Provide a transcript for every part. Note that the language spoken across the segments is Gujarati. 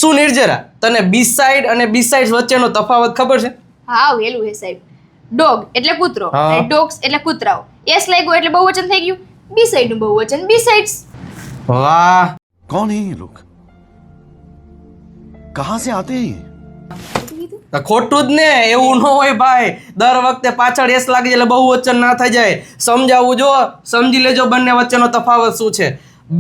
શું નિર્જરા, તને બીસાઇડ અને બીસાઇડ્સ વચ્ચેનો તફાવત ખબર છે? હા વેલું હે સાહેબ. ડોગ એટલે કૂતરો અને ડોગ્સ એટલે કૂતરાઓ. એસ લાગ્યો એટલે બહુવચન થઈ ગયું. બીસાઇડ નું બહુવચન બીસાઇડ્સ. વાહ, कौन है ये लोग? कहाँ से आते हैं ये? તો ખોટું જ ને, એવું ન હોય ભાઈ. દર વખતે પાછળ એસ લાગી જાય એટલે બહુવચન ના થઈ જાય. સમજાવું જો, સમજી લેજો બંને વચ્ચેનો તફાવત શું છે.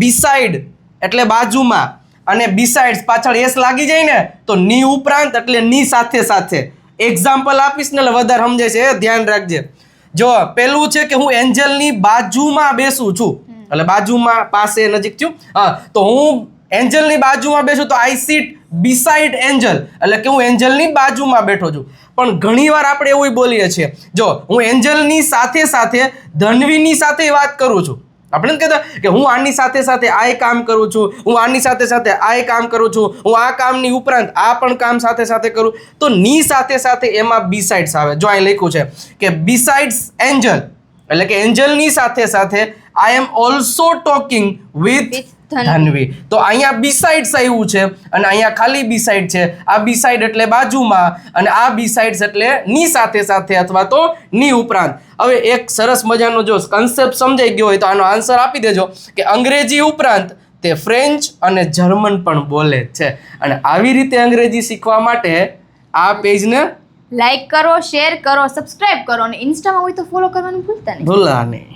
બીસાઇડ એટલે બાજુમાં અને બીસાઇડ્સ પાછળ એસ લાગી જાય ને તો ની ઉપરાંત એટલે ની સાથે સાથે. એક્ઝામ્પલ આપીશ ને એટલે વધારે સમજાય છે, ધ્યાન રાખજે. જો પેલું છે કે હું એન્જલની બાજુમાં બેસું છું, એટલે બાજુમાં પાસે નજીક છું. હા, તો હું એન્જલની બાજુમાં બેસું તો આઈ સીટ બિસાઇડ એન્જલ, એટલે કે હું એન્જલની બાજુમાં બેઠો છું. પણ ઘણીવાર આપણે એવું બોલીએ છીએ, જો હું એન્જલની સાથે સાથે ધન્વીની સાથે વાત કરું છું. આપણે નથી કહેતા કે હું આની સાથે સાથે આ કામ કરું છું, હું આની સાથે સાથે આ કામ કરું છું, હું આ કામની ઉપરાંત આ પણ કામ સાથે સાથે કરું. તો ની સાથે સાથે એમાં બીસાઇડ્સ આવે. જો અહીં લખ્યું છે કે બીસાઇડ્સ એન્જલ, એટલે કે એન્જલની સાથે સાથે I am also talking with Dhanvi. તો અહીંયા બીસાઇડ્સ આવ્યું છે અને અહીંયા ખાલી બીસાઇડ છે. આ બીસાઇડ એટલે બાજુમાં અને આ બીસાઇડ્સ એટલે ની સાથે સાથે અથવા તો ની ઉપરાંત. હવે એક સરસ મજાનો જો કન્સેપ્ટ સમજાઈ ગયો હોય તો આનો આન્સર આપી દેજો કે અંગ્રેજી ઉપરાંત તે ફ્રેન્ચ અને જર્મન પણ બોલે છે. અને આવી રીતે અંગ્રેજી શીખવા માટે આ પેજને લાઈક કરો, શેર કરો, સબસ્ક્રાઇબ કરો અને ઇન્સ્ટામાં હોય તો ફોલો કરવાનું ભૂલતા નહીં. ભૂલતા નહીં.